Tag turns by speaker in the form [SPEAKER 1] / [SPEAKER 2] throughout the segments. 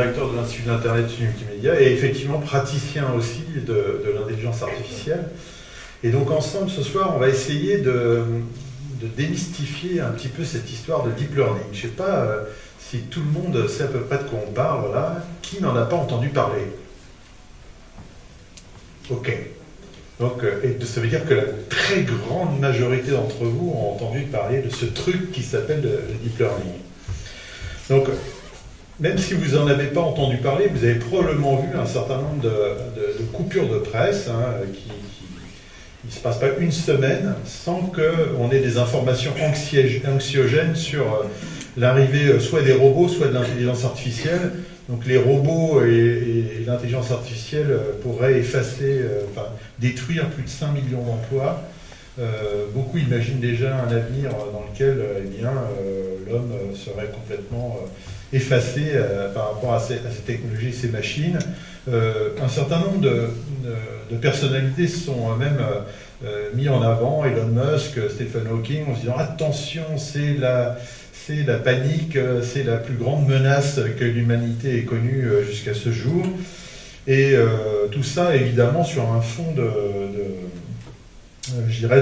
[SPEAKER 1] directeur de l'Institut d'Internet et Multimédia, et effectivement praticien aussi de l'intelligence artificielle. Et donc ensemble, ce soir, on va essayer de démystifier un petit peu cette histoire de deep learning. Je ne sais pas si tout le monde sait à peu près de quoi on parle là. Qui n'en a pas entendu parler? Ok. Donc, et ça veut dire que la très grande majorité d'entre vous ont entendu parler de ce truc qui s'appelle le deep learning. Donc, même si vous n'en avez pas entendu parler, vous avez probablement vu un certain nombre de coupures de presse il ne se passe pas une semaine sans qu'on ait des informations anxiogènes sur l'arrivée soit des robots, soit de l'intelligence artificielle. Donc les robots et l'intelligence artificielle pourraient effacer, détruire plus de 5 millions d'emplois. Beaucoup imaginent déjà un avenir dans lequel l'homme serait complètement effacé par rapport à ces technologies et ces machines. Un certain nombre de personnalités se sont même mis en avant, Elon Musk, Stephen Hawking, en se disant attention, c'est la panique, c'est la plus grande menace que l'humanité ait connue jusqu'à ce jour. Et tout ça, évidemment, sur un fond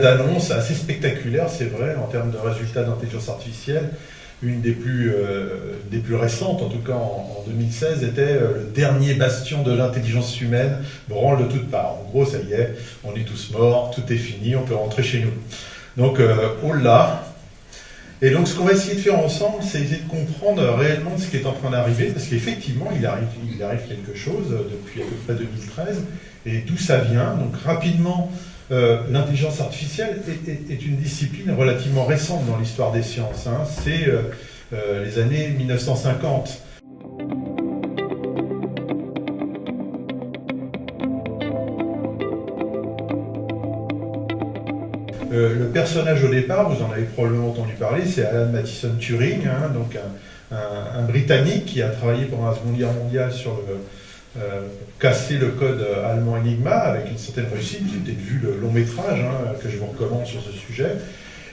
[SPEAKER 1] d'annonces assez spectaculaires, c'est vrai, en termes de résultats d'intelligence artificielle. Une des plus récentes, en tout cas en 2016, était le dernier bastion de l'intelligence humaine, branle de toutes parts. En gros, ça y est, on est tous morts, tout est fini, on peut rentrer chez nous. Donc, oh là. Et donc, ce qu'on va essayer de faire ensemble, c'est essayer de comprendre réellement ce qui est en train d'arriver, parce qu'effectivement, il arrive quelque chose depuis à peu près 2013, et d'où ça vient. Donc, rapidement, l'intelligence artificielle est une discipline relativement récente dans l'histoire des sciences. C'est les années 1950. Le personnage au départ, vous en avez probablement entendu parler, c'est Alan Mathison Turing, donc un Britannique qui a travaillé pendant la Seconde Guerre mondiale sur casser le code allemand Enigma avec une certaine réussite. J'ai peut-être vu le long métrage que je vous recommande sur ce sujet.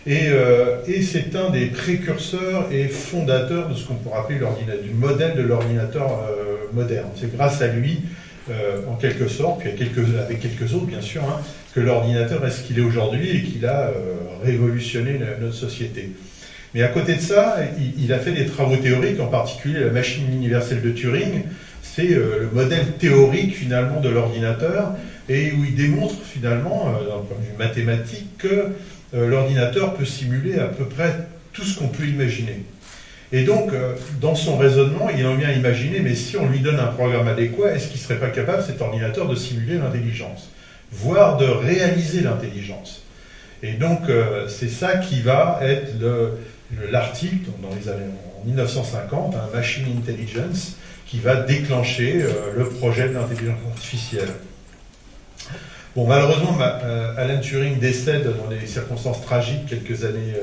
[SPEAKER 1] Et c'est un des précurseurs et fondateurs de ce qu'on pourrait appeler du modèle de l'ordinateur moderne. C'est grâce à lui, en quelque sorte, puis avec quelques autres bien sûr, que l'ordinateur est ce qu'il est aujourd'hui et qu'il a révolutionné notre société. Mais à côté de ça, il a fait des travaux théoriques, en particulier la machine universelle de Turing. C'est le modèle théorique finalement de l'ordinateur et où il démontre finalement, d'un point de vue mathématique, que l'ordinateur peut simuler à peu près tout ce qu'on peut imaginer. Et donc, dans son raisonnement, il en vient à imaginer, mais si on lui donne un programme adéquat, est-ce qu'il ne serait pas capable, cet ordinateur, de simuler l'intelligence, voire de réaliser l'intelligence? Et donc, c'est ça qui va être l'article, dans les années en 1950, Machine Intelligence, qui va déclencher le projet de l'intelligence artificielle. Bon, malheureusement, Alan Turing décède dans des circonstances tragiques quelques années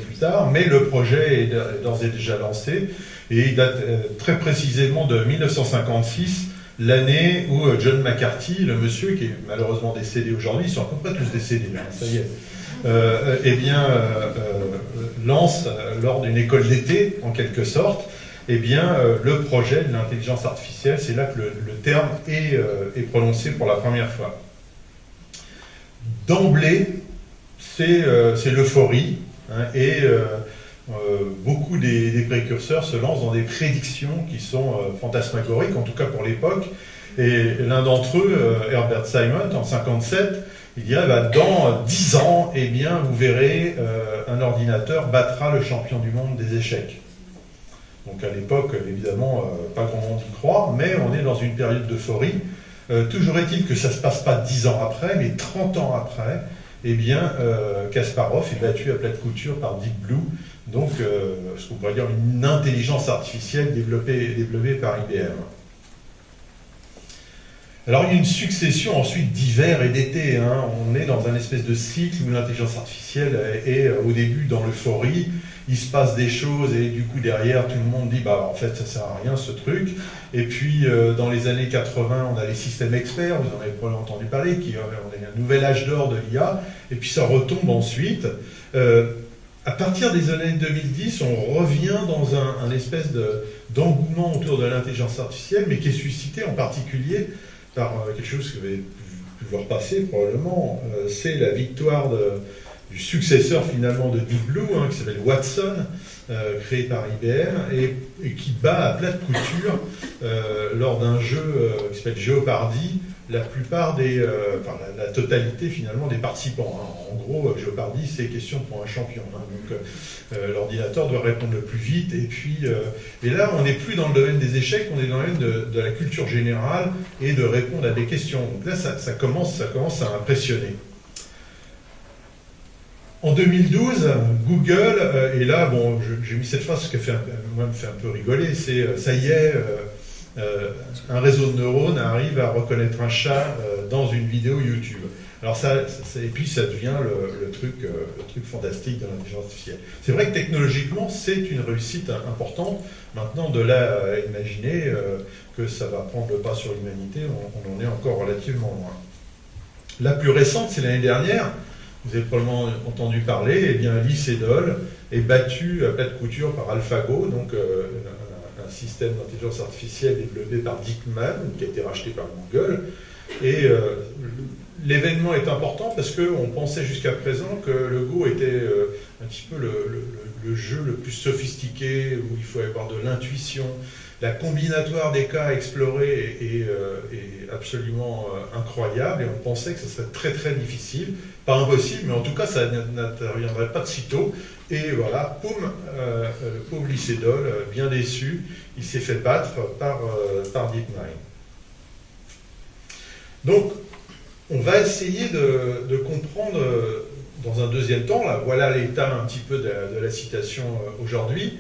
[SPEAKER 1] plus tard, mais le projet est d'ores et déjà lancé, et il date très précisément de 1956, l'année où John McCarthy, le monsieur qui est malheureusement décédé aujourd'hui, ils sont à peu près tous décédés, ça y est, lance, lors d'une école d'été, en quelque sorte, le projet de l'intelligence artificielle. C'est là que le terme est prononcé pour la première fois. D'emblée, c'est l'euphorie, beaucoup des précurseurs se lancent dans des prédictions qui sont fantasmagoriques, en tout cas pour l'époque. Et l'un d'entre eux, Herbert Simon, en 1957, il dirait dans 10 ans, vous verrez, un ordinateur battra le champion du monde des échecs. Donc à l'époque, évidemment, pas grand monde y croit, mais on est dans une période d'euphorie. Toujours est-il que ça ne se passe pas 10 ans après, mais 30 ans après, Kasparov est battu à plate couture par Deep Blue, donc ce qu'on pourrait dire une intelligence artificielle développée par IBM. Alors il y a une succession ensuite d'hivers et d'été. On est dans un espèce de cycle où l'intelligence artificielle est au début dans l'euphorie, il se passe des choses et du coup derrière tout le monde dit en fait ça sert à rien ce truc. Et puis dans les années 80 on a les systèmes experts, vous en avez probablement entendu parler, on a un nouvel âge d'or de l'IA, et puis ça retombe ensuite. À partir des années 2010, on revient dans un espèce d'engouement autour de l'intelligence artificielle, mais qui est suscité en particulier par quelque chose que vous avez pu voir passer probablement, c'est la victoire du successeur finalement de Deep Blue, qui s'appelle Watson, créé par IBM, et qui bat à plate couture lors d'un jeu qui s'appelle Jeopardy, la plupart la totalité finalement des participants. En gros, Jeopardy, c'est question pour un champion. Donc l'ordinateur doit répondre le plus vite. Et là, on n'est plus dans le domaine des échecs, on est dans le domaine de la culture générale et de répondre à des questions. Donc là, ça commence à impressionner. En 2012, Google, et là, bon, j'ai mis cette phrase qui me fait un peu rigoler, c'est ça y est, un réseau de neurones arrive à reconnaître un chat dans une vidéo YouTube. Alors et puis ça devient le truc fantastique de l'intelligence artificielle. C'est vrai que technologiquement, c'est une réussite importante. Maintenant, de là à imaginer que ça va prendre le pas sur l'humanité, on en est encore relativement loin. La plus récente, c'est l'année dernière. Vous avez probablement entendu parler, eh bien, Lee Sedol est battu à plate couture par AlphaGo, donc un système d'intelligence artificielle développé par DeepMind, qui a été racheté par Google. Et l'événement est important parce qu'on pensait jusqu'à présent que le Go était un petit peu le jeu le plus sophistiqué, où il faut avoir de l'intuition. La combinatoire des cas explorés est absolument incroyable, et on pensait que ce serait très très difficile, pas impossible, mais en tout cas ça n'interviendrait pas de sitôt. Et voilà, poum, le pauvre Lee Sedol, bien déçu, il s'est fait battre par DeepMind. Donc, on va essayer de comprendre dans un deuxième temps, là, voilà l'état un petit peu de la citation aujourd'hui.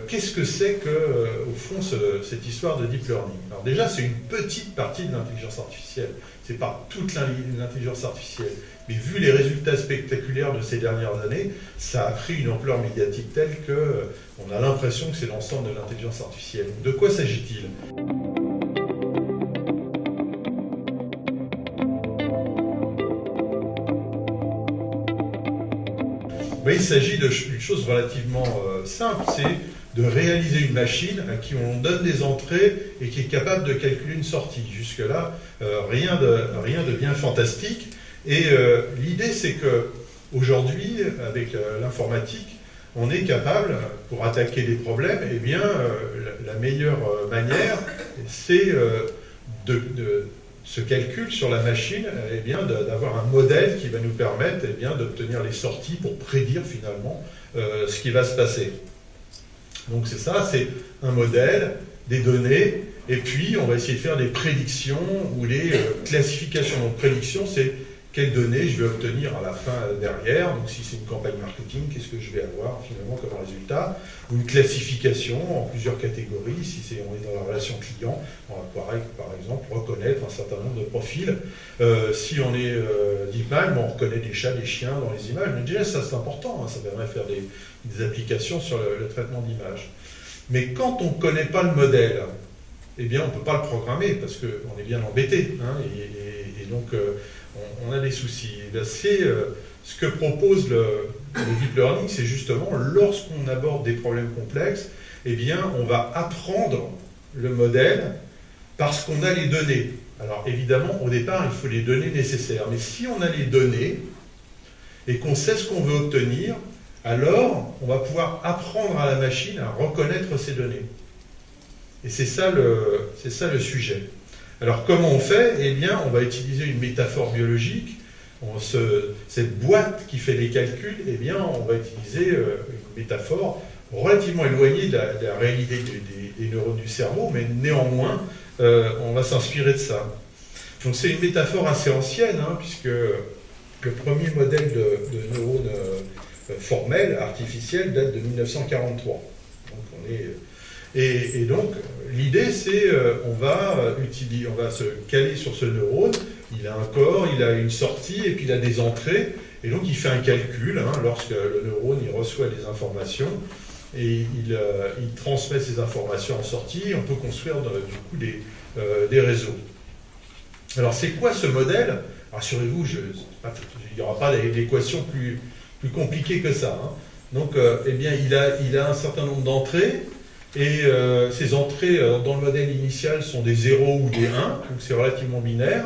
[SPEAKER 1] Qu'est-ce que c'est que, au fond, cette histoire de deep learning? Alors déjà, c'est une petite partie de l'intelligence artificielle. C'est pas toute l'intelligence artificielle. Mais vu les résultats spectaculaires de ces dernières années, ça a pris une ampleur médiatique telle qu'on a l'impression que c'est l'ensemble de l'intelligence artificielle. De quoi s'agit-il? Il s'agit d'une chose relativement simple, c'est de réaliser une machine à qui on donne des entrées et qui est capable de calculer une sortie. Jusque-là, rien de bien fantastique. Et l'idée, c'est qu'aujourd'hui, avec l'informatique, on est capable, pour attaquer des problèmes, eh bien, la meilleure manière, c'est ce calcul sur la machine, eh bien, d'avoir un modèle qui va nous permettre, eh bien, d'obtenir les sorties pour prédire finalement ce qui va se passer. Donc c'est ça, c'est un modèle, des données, et puis on va essayer de faire des prédictions ou des classifications. Donc prédiction, c'est quelles données je vais obtenir à la fin derrière. Donc si c'est une campagne marketing, qu'est-ce que je vais avoir finalement comme résultat? Ou une classification en plusieurs catégories. Si on est dans la relation client, on va pouvoir, par exemple, reconnaître un certain nombre de profils. Si on est DeepMind, on reconnaît des chats, des chiens dans les images. Mais déjà, ça c'est important, ça permet de faire des applications sur le traitement d'images. Mais quand on ne connaît pas le modèle, eh bien, on ne peut pas le programmer parce qu'on est bien embêté. Et donc, on a des soucis. C'est ce que propose le deep learning, c'est justement lorsqu'on aborde des problèmes complexes, eh bien, on va apprendre le modèle parce qu'on a les données. Alors évidemment, au départ, il faut les données nécessaires. Mais si on a les données et qu'on sait ce qu'on veut obtenir, alors on va pouvoir apprendre à la machine à reconnaître ces données. Et c'est ça le sujet. Alors comment on fait? Eh bien, on va utiliser une métaphore biologique. Cette boîte qui fait les calculs, eh bien, on va utiliser une métaphore relativement éloignée de la réalité des neurones du cerveau, mais néanmoins, on va s'inspirer de ça. Donc c'est une métaphore assez ancienne, puisque le premier modèle de neurones formels, artificiels, date de 1943. Donc et donc, l'idée, c'est on va se caler sur ce neurone. Il a un corps, il a une sortie, et puis il a des entrées. Et donc, il fait un calcul lorsque le neurone il reçoit des informations. Et il transmet ces informations en sortie. Et on peut construire, du coup, des réseaux. Alors, c'est quoi ce modèle? Rassurez-vous, il n'y aura pas d'équation plus compliquée que ça. Donc, eh bien, il a un certain nombre d'entrées. Et ces entrées dans le modèle initial sont des 0 ou des 1, donc c'est relativement binaire.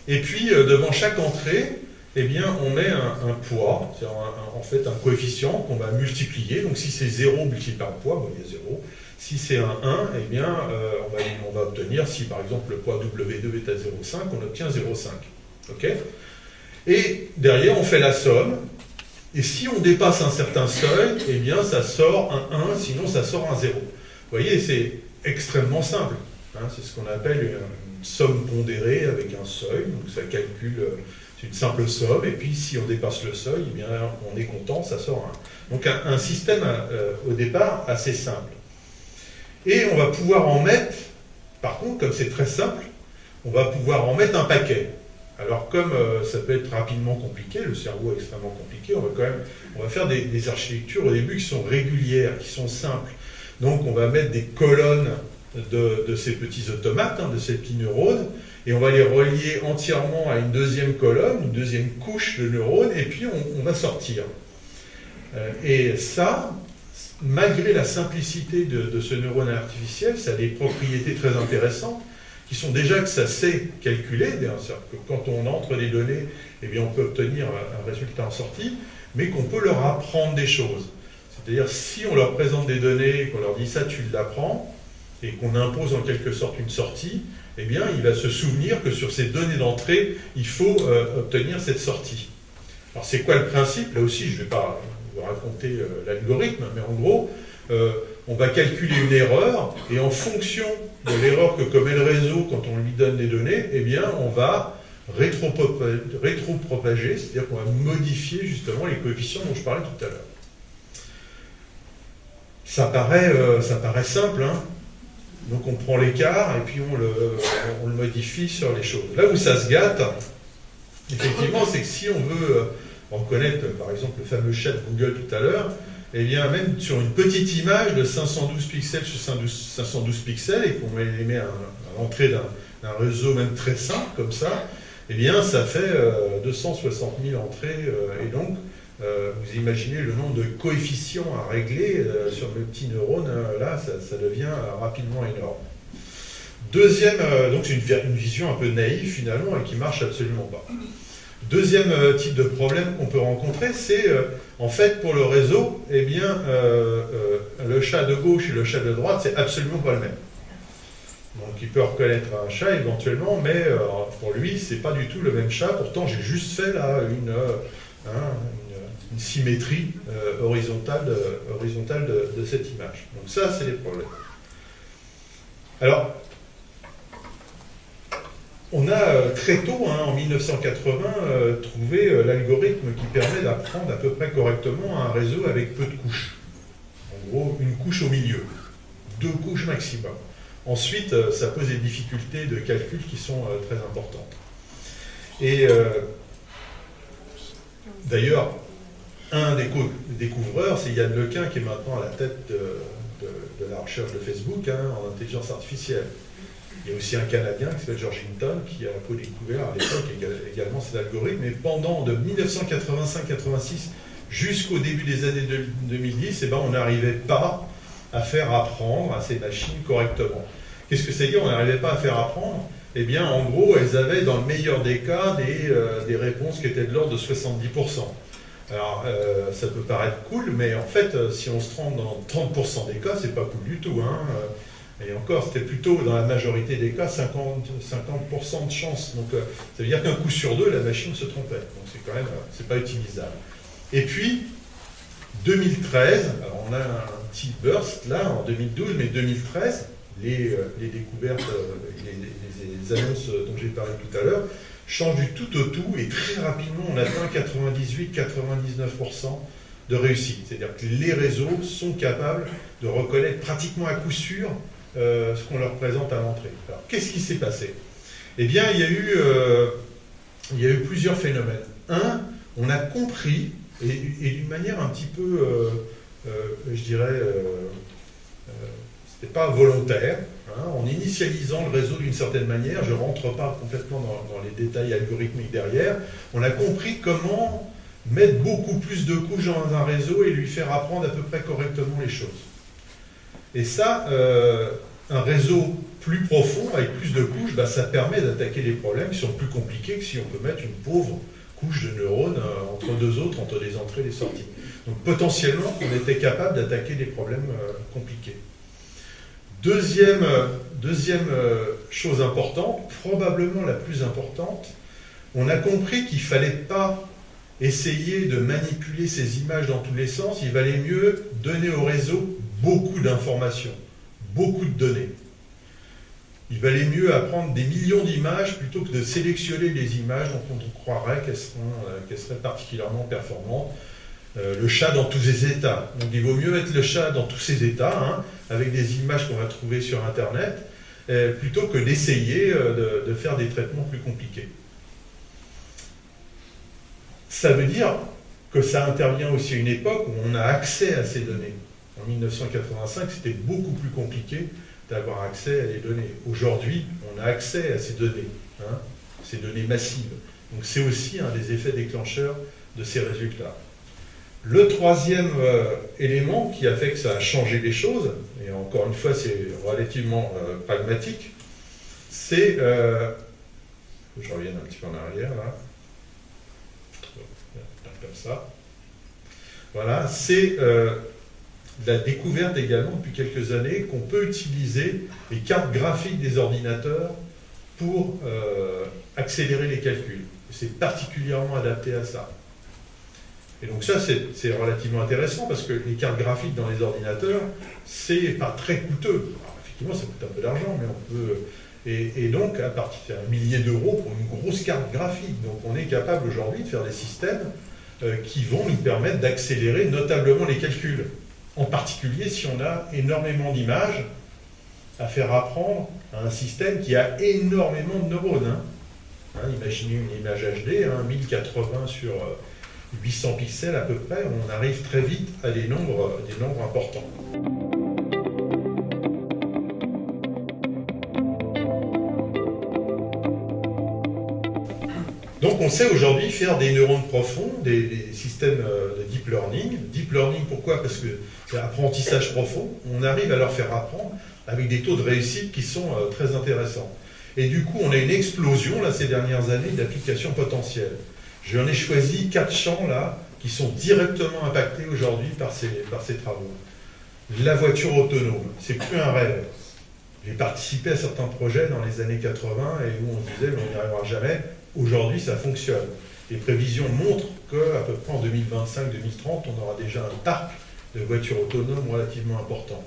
[SPEAKER 1] Et puis devant chaque entrée, eh bien, on met un poids, c'est en fait un coefficient qu'on va multiplier. Donc si c'est 0 multiplié par le poids, bon, il y a 0. Si c'est un 1, eh bien, on va obtenir, si par exemple le poids W2 est à 0,5, on obtient 0,5. Okay, et derrière, on fait la somme. Et si on dépasse un certain seuil, eh bien, ça sort un 1, sinon ça sort un 0. Vous voyez, c'est extrêmement simple. Hein, c'est ce qu'on appelle une somme pondérée avec un seuil. Donc ça calcule, c'est une simple somme. Et puis si on dépasse le seuil, eh bien, on est content, ça sort un 1. Donc un système au départ assez simple. Et on va pouvoir en mettre, par contre, comme c'est très simple, on va pouvoir en mettre un paquet. Alors comme ça peut être rapidement compliqué, le cerveau est extrêmement compliqué, on va faire des architectures au début qui sont régulières, qui sont simples. Donc on va mettre des colonnes de ces petits automates, de ces petits neurones, et on va les relier entièrement à une deuxième colonne, une deuxième couche de neurones, et puis on va sortir. Et ça, malgré la simplicité de ce neurone artificiel, ça a des propriétés très intéressantes, qui sont déjà que ça sait calculer, c'est-à-dire que quand on entre des données, eh bien on peut obtenir un résultat en sortie, mais qu'on peut leur apprendre des choses. C'est-à-dire si on leur présente des données, qu'on leur dit ça tu l'apprends, et qu'on impose en quelque sorte une sortie, eh bien il va se souvenir que sur ces données d'entrée, il faut obtenir cette sortie. Alors c'est quoi le principe? Là aussi, je ne vais pas vous raconter l'algorithme, mais en gros, on va calculer une erreur, et en fonction de l'erreur que commet le réseau quand on lui donne des données, eh bien on va rétropropager, c'est-à-dire qu'on va modifier justement les coefficients dont je parlais tout à l'heure. Ça paraît simple, hein. Donc on prend l'écart et puis on le modifie sur les choses. Là où ça se gâte, effectivement, c'est que si on veut reconnaître, par exemple, le fameux chat de Google tout à l'heure, eh bien, même sur une petite image de 512 pixels sur 512 pixels, et qu'on les met à l'entrée d'un réseau même très simple, comme ça, eh bien, ça fait 260 000 entrées, et donc, vous imaginez le nombre de coefficients à régler sur le petit neurone, là, ça devient rapidement énorme. Deuxième, donc c'est une vision un peu naïve, finalement, et qui ne marche absolument pas. Deuxième type de problème qu'on peut rencontrer, c'est en fait pour le réseau, eh bien, le chat de gauche et le chat de droite, c'est absolument pas le même. Donc il peut reconnaître un chat éventuellement, mais pour lui, c'est pas du tout le même chat. Pourtant, j'ai juste fait là une symétrie horizontale de cette image. Donc ça, c'est les problèmes. Alors, on a très tôt, en 1980, trouvé l'algorithme qui permet d'apprendre à peu près correctement un réseau avec peu de couches. En gros, une couche au milieu, 2 couches maximum. Ensuite, ça pose des difficultés de calcul qui sont très importantes. Et d'ailleurs, un des découvreurs, c'est Yann Lequin, qui est maintenant à la tête de la recherche de Facebook en intelligence artificielle. Il y a aussi un Canadien qui s'appelle George Hinton qui a co-découvert à l'époque également cet algorithme. Et pendant de 1985-86 jusqu'au début des années 2010, on n'arrivait pas à faire apprendre à ces machines correctement. Qu'est-ce que ça veut dire? On n'arrivait pas à faire apprendre? Eh bien, en gros, elles avaient, dans le meilleur des cas, des réponses qui étaient de l'ordre de 70%. Alors, ça peut paraître cool, mais en fait, si on se trompe dans 30% des cas, c'est pas cool du tout. Et encore, c'était plutôt, dans la majorité des cas, 50% de chance. Donc, ça veut dire qu'un coup sur 2, la machine se trompait. Donc, c'est quand même, c'est pas utilisable. Et puis, 2013, alors on a un petit burst là, en 2012, mais 2013, les découvertes, les annonces dont j'ai parlé tout à l'heure, changent du tout au tout, et très rapidement, on atteint 98-99% de réussite. C'est-à-dire que les réseaux sont capables de reconnaître pratiquement à coup sûr ce qu'on leur présente à l'entrée. Alors, qu'est-ce qui s'est passé? Eh bien, il y a eu plusieurs phénomènes. Un, on a compris, et d'une manière un petit peu, je dirais, c'était pas volontaire, en initialisant le réseau d'une certaine manière, je ne rentre pas complètement dans les détails algorithmiques derrière, on a compris comment mettre beaucoup plus de couches dans un réseau et lui faire apprendre à peu près correctement les choses. Et ça, un réseau plus profond, avec plus de couches, bah, ça permet d'attaquer des problèmes qui sont plus compliqués que si on peut mettre une pauvre couche de neurones entre deux autres, entre les entrées et les sorties. Donc potentiellement, on était capable d'attaquer des problèmes compliqués. Deuxième chose importante, probablement la plus importante, on a compris qu'il ne fallait pas essayer de manipuler ces images dans tous les sens, il valait mieux donner au réseau beaucoup d'informations, beaucoup de données. Il valait mieux apprendre des millions d'images plutôt que de sélectionner des images dont on croirait qu'elles seraient particulièrement performantes. Le chat dans tous ses états. Donc il vaut mieux mettre le chat dans tous ses états, hein, avec des images qu'on va trouver sur Internet, plutôt que d'essayer de faire des traitements plus compliqués. Ça veut dire que ça intervient aussi à une époque où on a accès à ces données. En 1985, c'était beaucoup plus compliqué d'avoir accès à les données. Aujourd'hui, on a accès à ces données, hein, ces données massives. Donc c'est aussi un des effets déclencheurs de ces résultats. Le troisième élément qui a fait que ça a changé les choses, et encore une fois c'est relativement pragmatique, c'est, je revienne un petit peu en arrière là, comme ça, voilà, c'est la découverte également depuis quelques années qu'on peut utiliser les cartes graphiques des ordinateurs pour accélérer les calculs. C'est particulièrement adapté à ça. Et donc ça, c'est relativement intéressant parce que les cartes graphiques dans les ordinateurs, c'est pas très coûteux. Alors, effectivement, ça coûte un peu d'argent, mais on peut... Et donc, à partir d'un millier d'euros pour une grosse carte graphique. Donc on est capable aujourd'hui de faire des systèmes qui vont nous permettre d'accélérer notablement les calculs. En particulier si on a énormément d'images à faire apprendre à un système qui a énormément de neurones. Imaginez une image HD, 1080 sur 800 pixels à peu près, on arrive très vite à des nombres importants. Donc on sait aujourd'hui faire des neurones profonds, des systèmes de deep learning. Deep learning, pourquoi? Parce que c'est apprentissage profond. On arrive à leur faire apprendre avec des taux de réussite qui sont très intéressants. Et du coup, on a une explosion là, ces dernières années d'applications potentielles. J'en ai choisi 4 champs là qui sont directement impactés aujourd'hui par ces travaux. La voiture autonome, c'est plus un rêve. J'ai participé à certains projets dans les années 80 et où on se disait on n'y arrivera jamais. Aujourd'hui, ça fonctionne. Les prévisions montrent qu'à peu près en 2025-2030, on aura déjà un parc de voitures autonomes relativement important.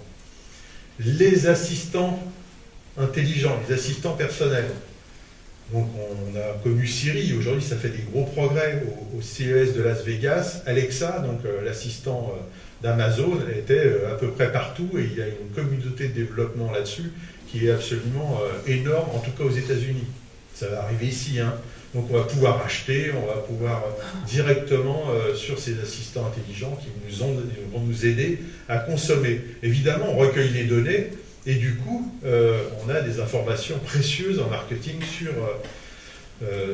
[SPEAKER 1] Les assistants intelligents, les assistants personnels. Donc on a connu Siri, aujourd'hui ça fait des gros progrès au CES de Las Vegas. Alexa, donc l'assistant d'Amazon, était à peu près partout et il y a une communauté de développement là-dessus qui est absolument énorme, en tout cas aux États-Unis. Ça va arriver ici, hein. Donc on va pouvoir acheter, on va pouvoir directement sur ces assistants intelligents qui vont nous aider à consommer. Évidemment, on recueille les données et du coup, on a des informations précieuses en marketing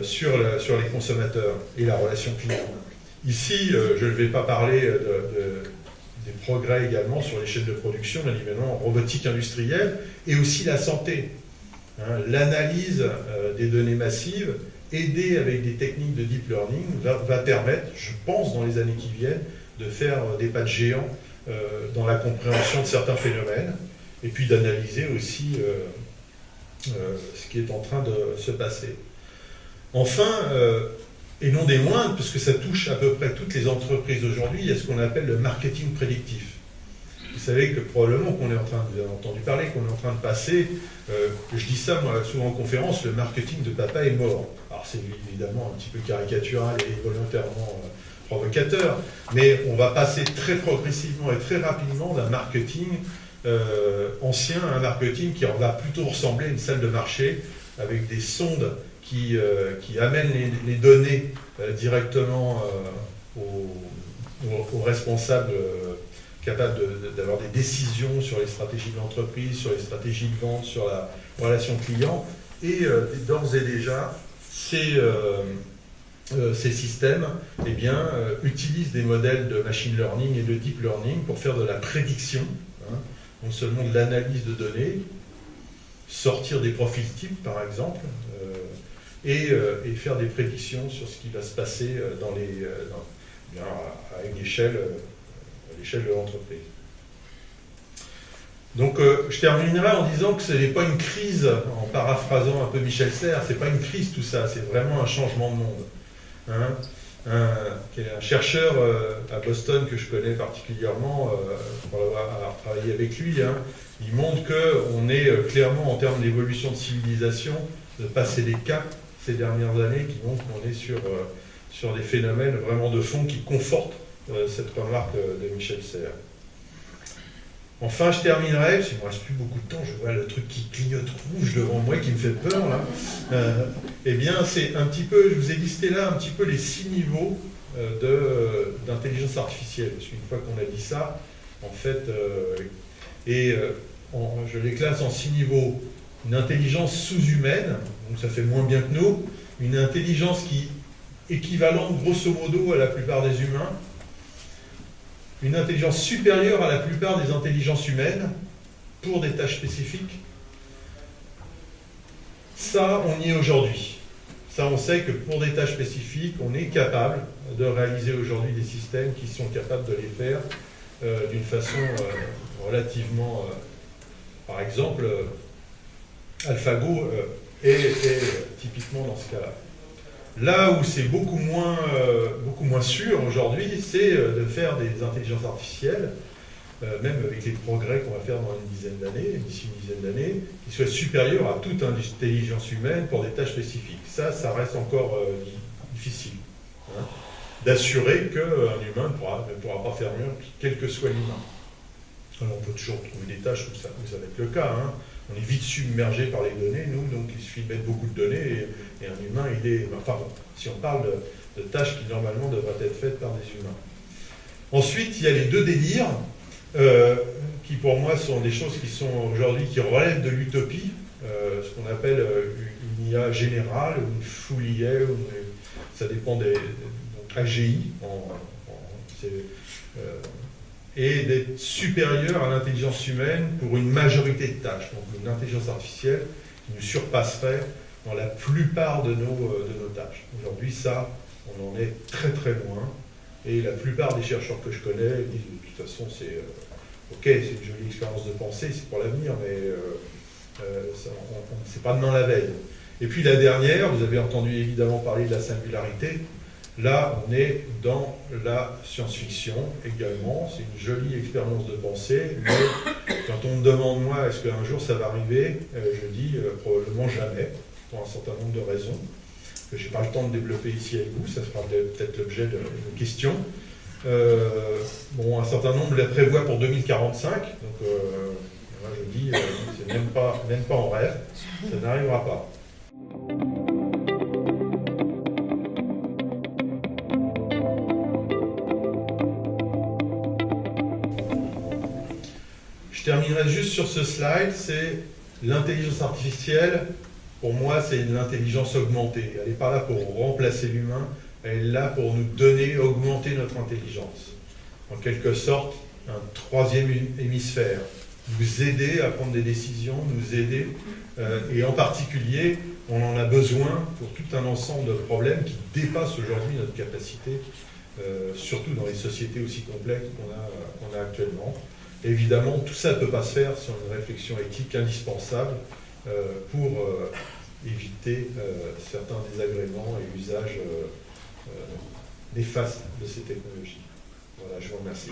[SPEAKER 1] sur les consommateurs et la relation client. Ici, je ne vais pas parler des progrès également sur les chaînes de production, bien évidemment, en robotique industrielle et aussi la santé. L'analyse des données massives, aidée avec des techniques de deep learning, va permettre, je pense, dans les années qui viennent, de faire des pas de géant dans la compréhension de certains phénomènes, et puis d'analyser aussi ce qui est en train de se passer. Enfin, et non des moindres, parce que ça touche à peu près toutes les entreprises aujourd'hui, il y a ce qu'on appelle le marketing prédictif. Vous savez que probablement vous avez entendu parler, qu'on est en train de passer, je dis ça moi souvent en conférence, le marketing de papa est mort. Alors c'est évidemment un petit peu caricatural et volontairement provocateur, mais on va passer très progressivement et très rapidement d'un marketing ancien à un marketing qui va plutôt ressembler à une salle de marché avec des sondes qui amènent les données directement aux responsables capables d'avoir des décisions sur les stratégies de l'entreprise, sur les stratégies de vente, sur la relation client. Et d'ores et déjà, ces systèmes utilisent des modèles de machine learning et de deep learning pour faire de la prédiction, non seulement de l'analyse de données, sortir des profils types par exemple, et faire des prédictions sur ce qui va se passer à l'échelle de l'entreprise. Donc je terminerai en disant que ce n'est pas une crise, en paraphrasant un peu Michel Serres, c'est pas une crise tout ça, c'est vraiment un changement de monde. Un chercheur à Boston que je connais particulièrement, pour avoir travaillé avec lui, il montre qu'on est clairement, en termes d'évolution de civilisation, de passer des caps ces dernières années qui montrent qu'on est sur des phénomènes vraiment de fond qui confortent cette remarque de Michel Serres. Enfin, je terminerai, parce qu'il ne me reste plus beaucoup de temps, je vois le truc qui clignote rouge devant moi, qui me fait peur, là. Eh bien, c'est un petit peu, je vous ai listé là un petit peu les 6 niveaux d'intelligence artificielle. Parce qu'une fois qu'on a dit ça, en fait, je les classe en 6 niveaux. Une intelligence sous-humaine, donc ça fait moins bien que nous, une intelligence qui est équivalente grosso modo à la plupart des humains, une intelligence supérieure à la plupart des intelligences humaines pour des tâches spécifiques. Ça, on y est aujourd'hui. Ça, on sait que pour des tâches spécifiques, on est capable de réaliser aujourd'hui des systèmes qui sont capables de les faire d'une façon relativement... par exemple, AlphaGo est typiquement dans ce cas-là. Là où c'est beaucoup moins sûr aujourd'hui, c'est de faire des intelligences artificielles, même avec les progrès qu'on va faire dans d'ici une dizaine d'années, qui soient supérieurs à toute intelligence humaine pour des tâches spécifiques. Ça reste encore difficile. D'assurer qu'un humain ne pourra pas faire mieux, quel que soit l'humain. Alors on peut toujours trouver des tâches où ça va être le cas. On est vite submergé par les données, nous, donc il suffit de mettre beaucoup de données et un humain, il est... Enfin bon, si on parle de tâches qui normalement devraient être faites par des humains. Ensuite, il y a les 2 délires, qui pour moi sont des choses qui sont aujourd'hui, qui relèvent de l'utopie, ce qu'on appelle une IA générale, une full IA, ça dépend des AGI, et d'être supérieur à l'intelligence humaine pour une majorité de tâches. Donc une intelligence artificielle qui nous surpasserait dans la plupart de nos tâches. Aujourd'hui, ça, on en est très très loin. Et la plupart des chercheurs que je connais disent de toute façon, c'est ok, c'est une jolie expérience de pensée, c'est pour l'avenir, mais c'est pas demain la veille. Et puis la dernière, vous avez entendu évidemment parler de la singularité. Là, on est dans la science-fiction également. C'est une jolie expérience de pensée, mais quand on me demande, moi, est-ce qu'un jour ça va arriver, je dis probablement jamais, pour un certain nombre de raisons, que je n'ai pas le temps de développer ici avec vous, ça sera peut-être l'objet de questions. Un certain nombre la prévoient pour 2045, donc moi je dis, c'est même pas en rêve, ça n'arrivera pas. Je terminerai juste sur ce slide, c'est l'intelligence artificielle. Pour moi, c'est l'intelligence augmentée. Elle n'est pas là pour remplacer l'humain, elle est là pour nous donner, augmenter notre intelligence. En quelque sorte, un 3e hémisphère. Nous aider à prendre des décisions, nous aider. Et en particulier, on en a besoin pour tout un ensemble de problèmes qui dépassent aujourd'hui notre capacité, surtout dans les sociétés aussi complexes qu'on a actuellement. Évidemment, tout ça ne peut pas se faire sans une réflexion éthique indispensable pour éviter certains désagréments et usages néfastes de ces technologies. Voilà, je vous remercie.